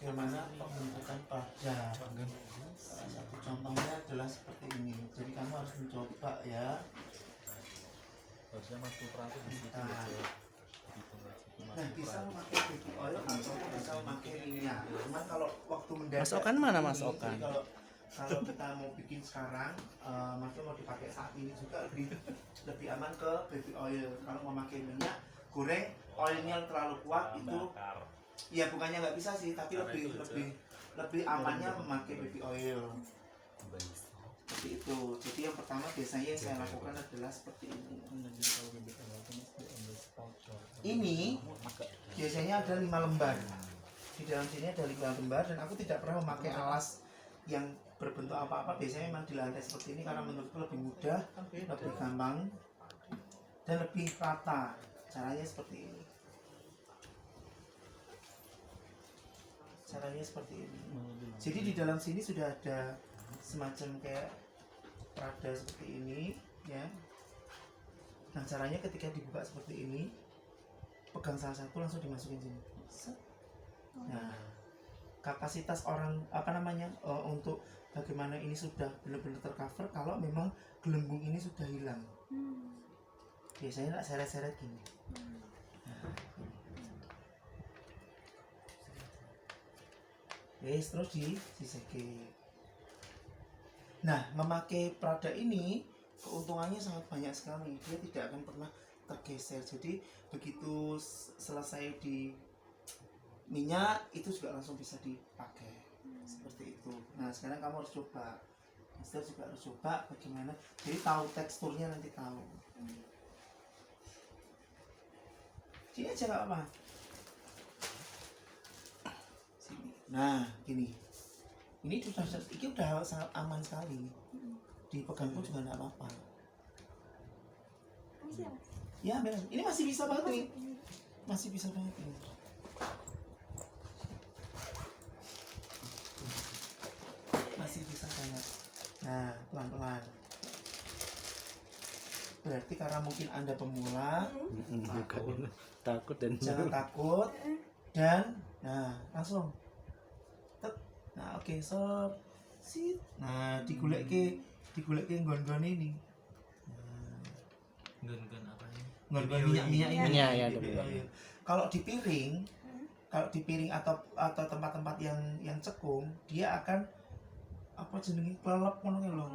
bagaimana pembentukan pada. Salah satu contohnya adalah seperti ini. Jadi kamu harus mencoba ya. Harusnya Mas Putra itu di situ aja. Nah, bisa memakai baby oil atau bisa memakai minyak. Cuman kalau waktu mendadak Mas Okan mana, Mas ini, Okan? jadi kalau kita mau bikin sekarang, maksudnya mau dipakai saat ini juga lebih aman ke baby oil. Kalau mau pakai minyak goreng, oilnya terlalu kuat itu, ya bukannya nggak bisa sih, tapi lebih amannya memakai baby oil. Seperti itu. Jadi yang pertama biasanya yang saya lakukan adalah seperti ini. Ini biasanya ada 5 lembar. Di dalam sini ada 5 lembar dan aku tidak pernah memakai alas yang berbentuk apa-apa. Biasanya memang di lantai seperti ini karena menurutku lebih mudah, lebih gampang dan lebih rata. Caranya seperti ini. Caranya seperti ini. Jadi di dalam sini sudah ada semacam kayak perada seperti ini, ya. Nah, caranya ketika dibuka seperti ini, pegang salah satu langsung dimasukin sini. Nah, kapasitas orang untuk bagaimana ini sudah benar-benar tercover kalau memang gelembung ini sudah hilang. Biasanya tak seret-seret gini. Nah. Terus disisihkan. Nah, memakai perada ini keuntungannya sangat banyak sekali. Dia tidak akan pernah tergeser. Jadi begitu selesai di minyak itu juga langsung bisa dipakai. Seperti itu. Nah, sekarang kamu harus coba. Master juga harus coba bagaimana. Jadi tahu teksturnya, nanti tahu. Sini aja nggak apa-apa. Sini. Nah, gini. Ini udah sangat aman sekali. Dipegang pun juga nggak apa-apa. Ya, benar. Ini masih bisa banget nih. Masih bisa banget ini. Masih bisa banget. Nah, pelan-pelan. Berarti karena mungkin Anda pemula, takut dan jangan takut dan langsung. Nah, oke, sob. Sit. Nah, digulek ke nggon-nggon ini. Nggon-nggon apa ini? Nggon-nggon minyak ini. Ya, Kalau di piring, atau tempat-tempat yang cekung, dia akan apa jenenge kelelep ngono lho.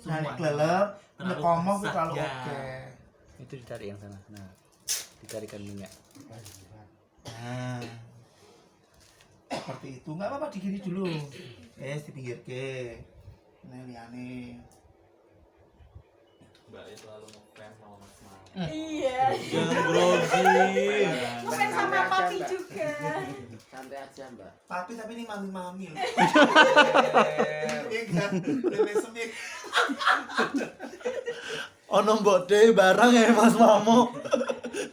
Nah, nek kelelep, nek komo terlalu oke. Itu ditarik yang sana. Nah, ditarikan minyak. Nah, seperti itu. Nggak apa-apa, digini dulu. Di pinggir ke. Nah, liane. Mbak itu selalu ngefans sama Mas Mal. Iya. Jangan grogi. Ngefans sama papi juga. Santai aja, Mbak. Papi tapi ini mami-mami loh. Iya kan? Lebih semik. Ono mbok dhewe barang ya Mas Mamo.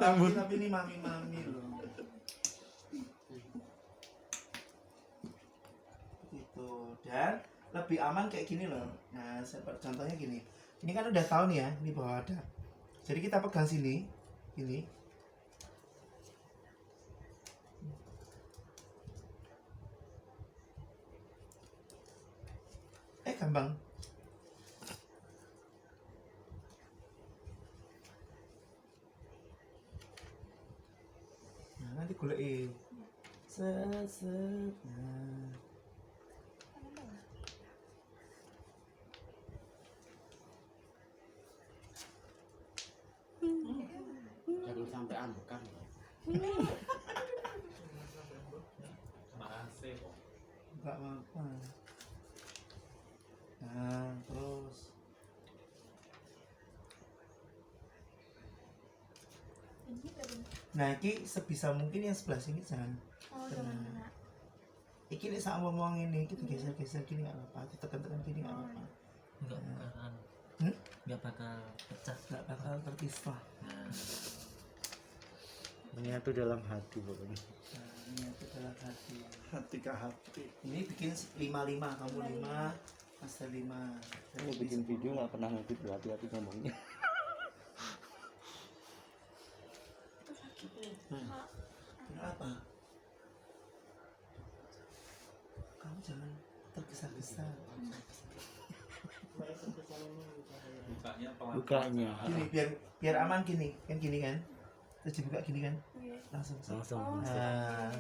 Tapi ini mami-mami loh. Gitu. Dan lebih aman kayak gini loh. Nah, seperti contohnya gini. Ini kan udah tahu nih ya, ini bawah ada. Jadi kita pegang sini, ini. Gampang. Nah, nanti gulekin. Set. Nah. Jangan sampai ambekan. Makasih kok. Enggak apa-apa. Nah, terus. Nah, ini sebisa mungkin yang sebelah sini jangan. Nah. Iki nek sak ngomong ini, kita geser-geser gini enggak apa-apa, ditekan-tekan gini enggak apa-apa. Enggak bakal pecah, Enggak bakal terpisah. Menyatu dalam hati pokoknya. Nah, ini itu dalam hati. Hati ke hati. Ini bikin 5-5, kamu 5, Master 5. Kalau bikin video nggak pernah ngedit, berhati-hati ngomongnya. Kenapa? jangan tergesa-gesa. Bukanya pelan. Bukanya Gini biar aman gini kan. Terus dibuka gini kan. Iya. Langsung. langsung. Nah,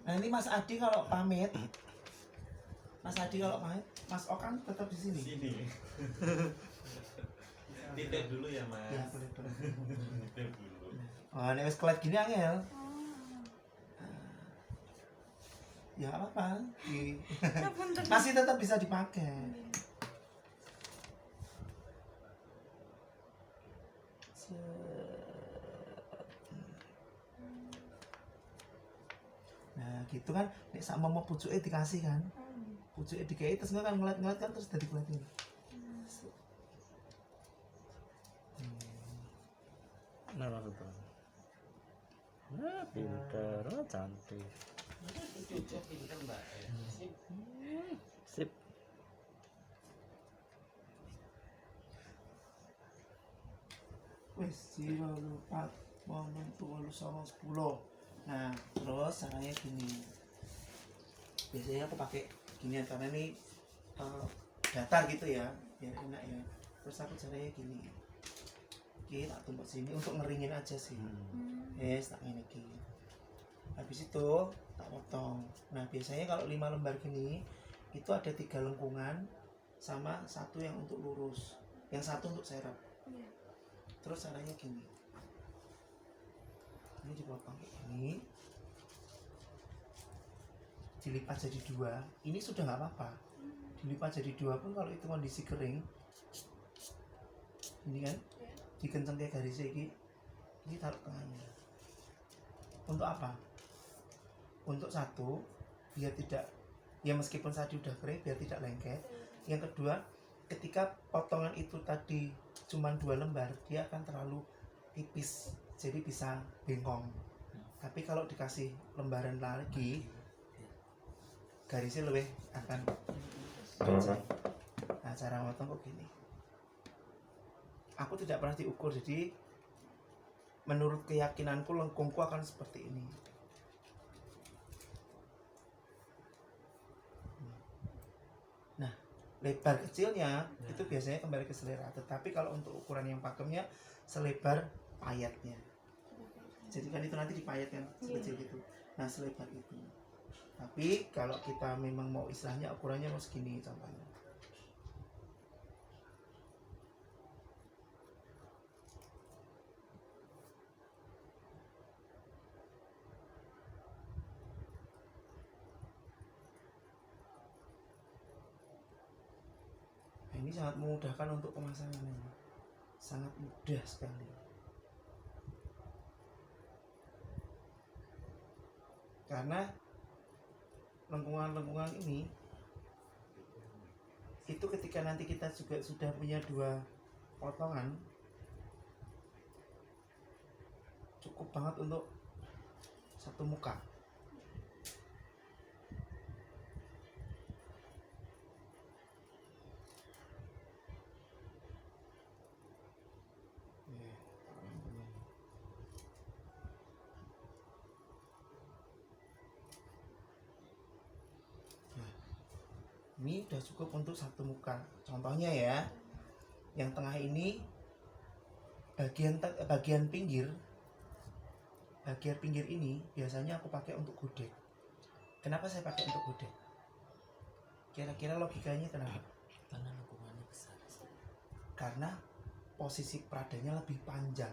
nah ini Mas Adi kalau pamit, Mas Okan tetap di sini. Sini. Titip dulu ya, Mas. Ya boleh. Titip dulu. Oh, nek wis kelet gini angel. Ya apa? Masih tetap bisa dipakai. Nah, gitu kan. Nek sama mau pucuke dikasih kan. Pucuke dikai terus kan ngeliat-ngeliat kan terus dari kelet ini. Nah, langsung. Nah, pinter, oh, cantik. Cucu pinter mbak. Sip. Wis 04 momen 29 10. Nah, terus caranya gini. Biasanya aku pakai ginian karena ini datar gitu ya, biar enak ya. Terus aku caranya gini. Oke, tak tumpuk sini untuk ngeringin aja sih. Yes, tak ini gini. Habis itu tak potong. Nah, biasanya kalau 5 lembar gini itu ada 3 lengkungan sama 1 yang untuk lurus, yang 1 untuk serap. Terus caranya gini. Ini dipotong kayak gini. Dilipat jadi 2. Ini sudah nggak apa-apa. Dilipat jadi 2 pun kalau itu kondisi kering. Ini kan dikenceng kayak garisnya ini taruh tengahnya. Untuk apa? Untuk 1 biar tidak, ya meskipun tadi udah kering biar tidak lengket. Yang kedua, ketika potongan itu tadi cuma 2 lembar, dia akan terlalu tipis, jadi bisa bengkong. Tapi kalau dikasih lembaran lagi, garisnya lebih akan kencang. Nah, cara motong kok gini. Aku tidak pernah diukur, jadi menurut keyakinanku lengkungku akan seperti ini. Nah, lebar kecilnya itu biasanya kembali ke selera. Tetapi kalau untuk ukuran yang pakemnya selebar payatnya. Jadi kan itu nanti dipayatkan sekecil gitu. Nah, selebar itu. Tapi kalau kita memang mau istilahnya ukurannya mau segini contohnya. Ini sangat memudahkan untuk pemasangan, sangat mudah sekali. Karena lengkungan-lengkungan ini itu ketika nanti kita juga sudah punya 2 potongan, cukup banget untuk 1 muka. Ini udah cukup untuk 1 muka. Contohnya ya, yang tengah ini bagian pinggir ini biasanya aku pakai untuk gudeg. Kenapa saya pakai untuk gudeg? Kira-kira logikanya kenapa? Karena lengkungannya besar. Karena posisi peradanya lebih panjang,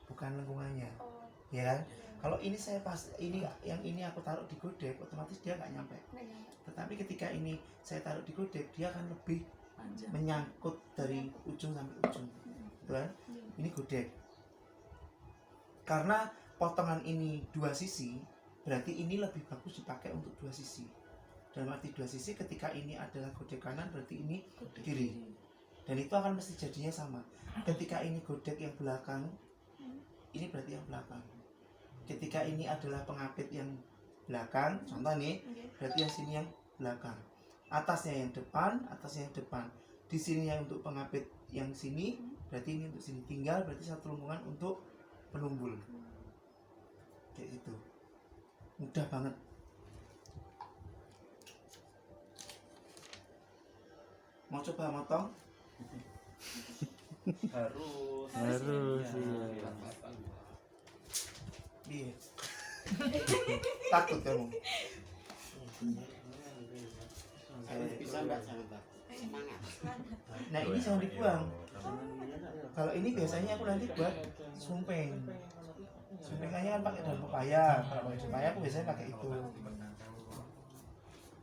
bukan lengkungannya, ya kan? Kalau ini yang ini aku taruh di gudeg, otomatis dia nggak nyampe. Tetapi ketika ini saya taruh di gudeg, dia akan lebih menyangkut dari ujung sampai ujung, gitu kan? Ini gudeg. Karena potongan ini 2 sisi, berarti ini lebih bagus dipakai untuk 2 sisi. Dalam arti 2 sisi, ketika ini adalah gudeg kanan, berarti ini kiri. Dan itu akan mesti jadinya sama. Ketika ini gudeg yang belakang, ini berarti yang belakang. Ketika ini adalah pengapit yang belakang, contoh nih, berarti yang sini yang belakang. Atasnya yang depan, atasnya yang depan. Di sini yang untuk pengapit yang sini, berarti ini untuk sini. Tinggal berarti satu lengkungan untuk penumbul. Kayak gitu. Mudah banget. Mau coba motong? Harus Iya. Takut kamu. Bisa mbak, jangan mbak. Semangat. Nah ini jangan dibuang. Kalau ini biasanya aku nanti buat sumpeng. Sumpengannya kan pakai daun pepaya. Kalau pakai daun pepaya aku biasanya pakai itu.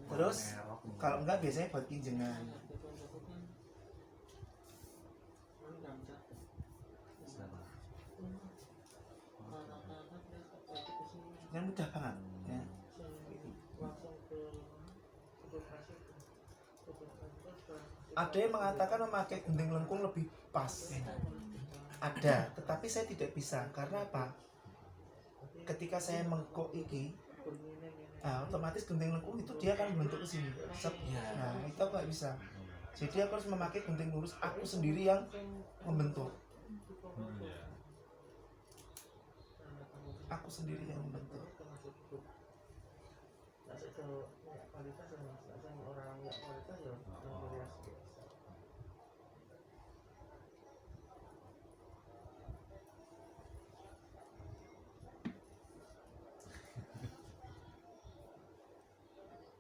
Terus kalau enggak biasanya buat kinjengan. Yang mudah banget. Ya. Ada yang mengatakan memakai gunting lengkung lebih pas. Ada, tetapi saya tidak bisa. Karena apa? Ketika saya mengkok iki, otomatis gunting lengkung itu dia akan membentuk ke sini. Nah, itu aku nggak bisa. Jadi aku harus memakai gunting lurus. Aku sendiri yang membentuk. Aku sendiri yang membentuk.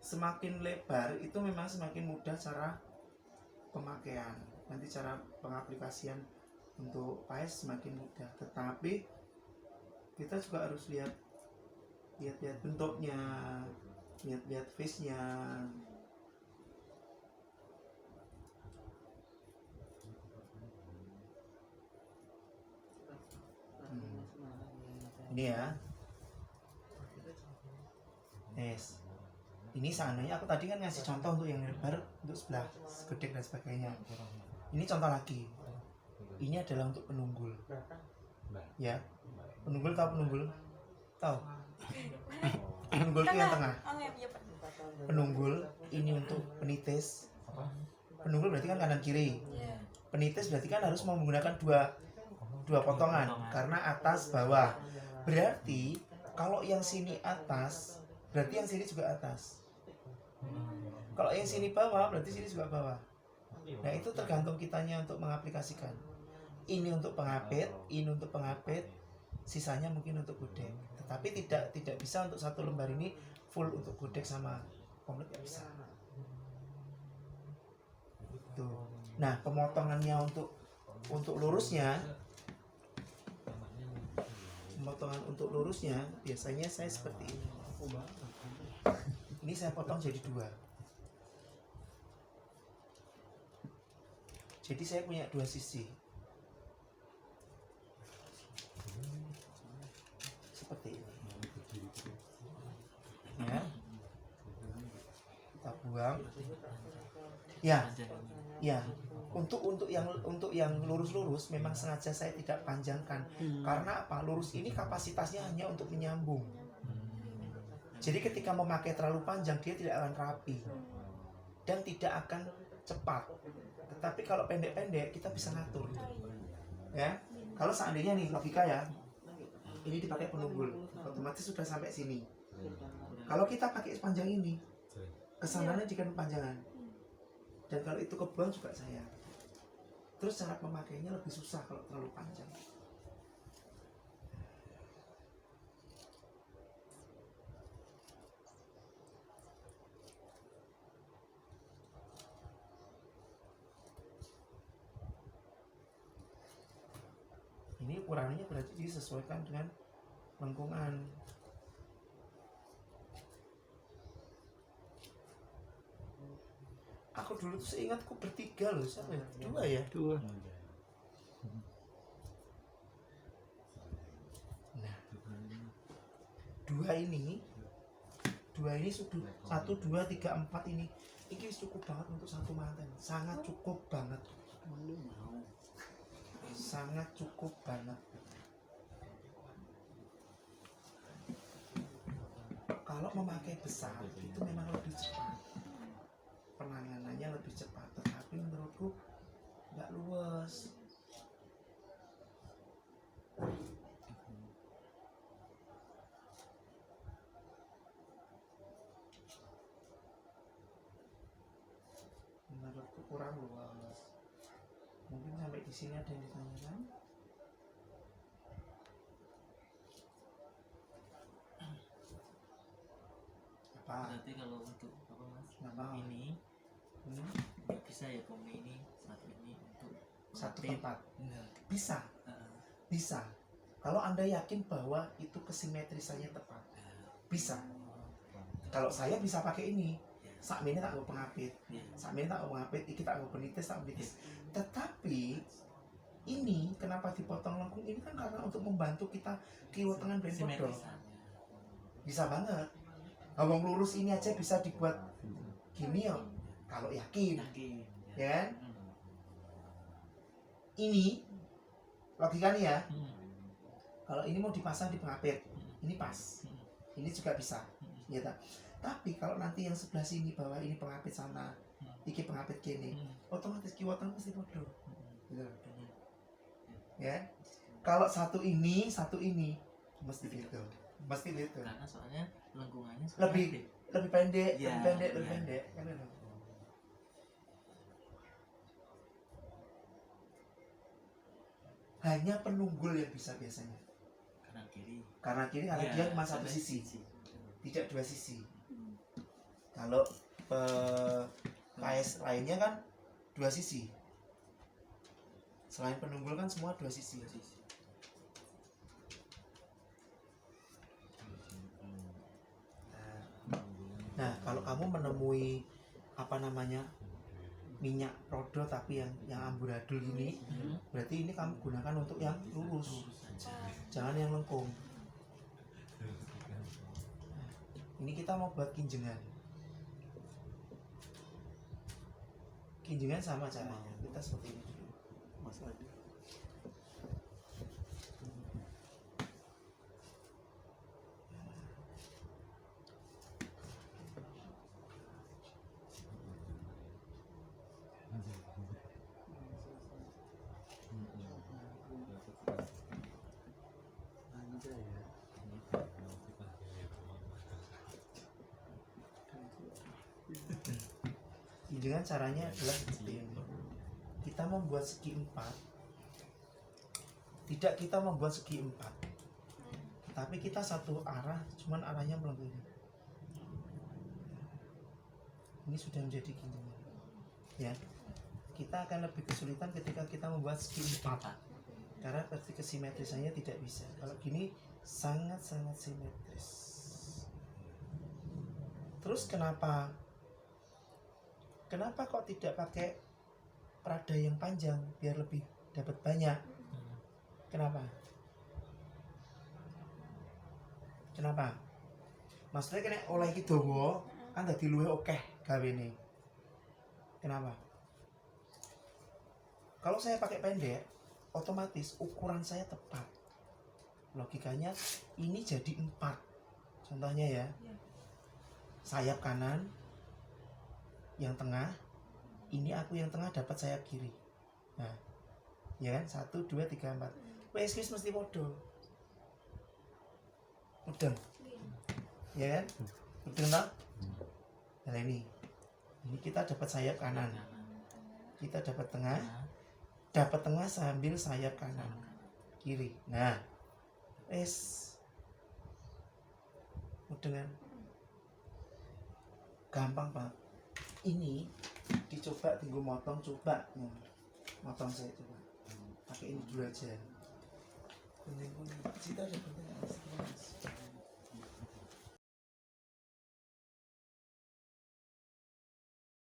Semakin lebar itu memang semakin mudah cara pemakaian. Nanti cara pengaplikasian untuk paes semakin mudah. Tetapi kita juga harus lihat bentuknya, lihat face-nya. Ini ya. Yes. Ini seandainya aku tadi kan ngasih contoh untuk yang lebar, untuk sebelah gedek dan sebagainya. Ini contoh lagi. Ini adalah untuk penunggul. Ya. Penunggul tahu penunggul? Tahu? Penunggul itu yang tengah. Penunggul ini untuk penitis. Penunggul berarti kan kanan kiri. Penitis berarti kan harus menggunakan dua potongan karena atas bawah. Berarti kalau yang sini atas, berarti yang sini juga atas. Kalau yang sini bawah, berarti sini juga bawah. Nah itu tergantung kitanya untuk mengaplikasikan. Ini untuk pengapit, ini untuk pengapit, sisanya mungkin untuk godek. Tetapi tidak bisa untuk satu lembar ini full untuk godek sama komplit, nggak bisa. Tuh. Nah pemotongannya untuk lurusnya, pemotongan untuk lurusnya biasanya saya seperti ini. Ini saya potong jadi 2. Jadi saya punya 2 sisi. Seperti ini. Ya. Kita buang. Ya. Ya. Untuk yang lurus-lurus memang sengaja saya tidak panjangkan. Karena apa? Lurus ini kapasitasnya hanya untuk menyambung. Jadi ketika memakai terlalu panjang dia tidak akan rapi dan tidak akan cepat. Tetapi kalau pendek-pendek kita bisa ngatur. Ya. Kalau seandainya nih logika ya, ini dipakai penunggul, otomatis sudah sampai sini. Kalau kita pakai sepanjang ini, kesananya jika panjangan. Dan kalau itu kebuang juga saya. Terus cara memakainya lebih susah kalau terlalu panjang. Ini ukurannya berarti disesuaikan dengan lengkungan. Aku dulu tuh seingatku bertiga loh, siapa ya? 2 ya? 2. Nah, 2 ini sudah 1, 2, 3, 4 ini cukup banget untuk satu manten. Sangat cukup banget. Sangat cukup banget. Kalau memakai besar itu memang lebih cepat, penanganannya lebih cepat, tetapi menurutku nggak luas. menurutku kurang luas. Mungkin sampai di sini ada yang ditanyakan. Apa? Berarti kalau untuk apa mas? Apa? Ini nggak bisa ya kombi ini satu ini untuk Satu pengapit. tempat. Enggak. Bisa, Heeh. bisa. Kalau Anda yakin bahwa itu kesimetrisannya tepat, bisa. Kalau saya bisa pakai ini, sakmene tak mau pengapit, Ya. sakmene tak mau pengapit, iki tak mau penitis, tak mau penitis. Tetapi ini kenapa dipotong lengkung ini kan karena untuk membantu kita kiwa tengan ben podo. Simetrisannya. Bisa banget. Ngomong lurus ini aja bisa dibuat gini ya. Kalau yakin, Yakin. ya kan? Hmm. Ini logikanya ya. Hmm. Kalau ini mau dipasang di pengapit, ini pas. Hmm. Ini juga bisa. Ya tak? Tapi kalau nanti yang sebelah sini bahwa ini pengapit sana, iki pengapit kini, Hmm. otomatis kiwa tengan pasti podo. Gitu. Benar. Ya. Kalau satu ini mesti gitu. Mesti gitu. Karena soalnya lengkungannya Lebih- gede. Lebih pendek, Ya, lebih pendek, lebih ya. pendek. Kan itu. Hanya penunggul yang bisa biasanya. Kanan kiri. Karena kiri karena Ya, dia cuma satu sampai sisi, tidak dua sisi. Kalau KS lainnya kan dua sisi. Selain penunggul kan semua dua sisi. Nah, kalau kamu menemui apa namanya minyak rodo tapi yang amburadul gini, berarti ini kamu gunakan untuk yang lurus, jangan yang lengkung. Ini kita mau buat kinjengan. Kinjengan sama caranya. Kita seperti ini dulu. Mas Adi. Kinjengan caranya adalah seperti ini. Kita membuat segi 4. Tidak kita membuat segi 4. Tapi kita satu arah, cuman arahnya melengkung. Ini sudah menjadi kinjengan. Ya. Kita akan lebih kesulitan ketika kita membuat segi 4. Karena ketika simetrisannya tidak bisa. Kalau gini sangat-sangat simetris. Terus kenapa kok tidak pakai perada yang panjang biar lebih dapat banyak? Kenapa? Maksudnya kena oleh iki dawa kan dadi luwih akeh gawene. Kenapa? Kalau saya pakai pendek, otomatis ukuran saya tepat. Logikanya ini jadi 4. Contohnya ya. Sayap kanan yang tengah, ini aku yang tengah dapat sayap kiri. Nah, ya kan? 1, 2, 3, 4. Wes mesti podo. Mudeng. Ya kan? Mudeng tak? Nah ini kita dapat sayap kanan, kita dapat tengah sambil sayap kanan, kiri. Nah, wes mudeng kan? Gampang Pak. Ini dicoba tinggal motong, coba motong saya coba pakai ini dulu aja. Kuning Pak Cita ada kuning.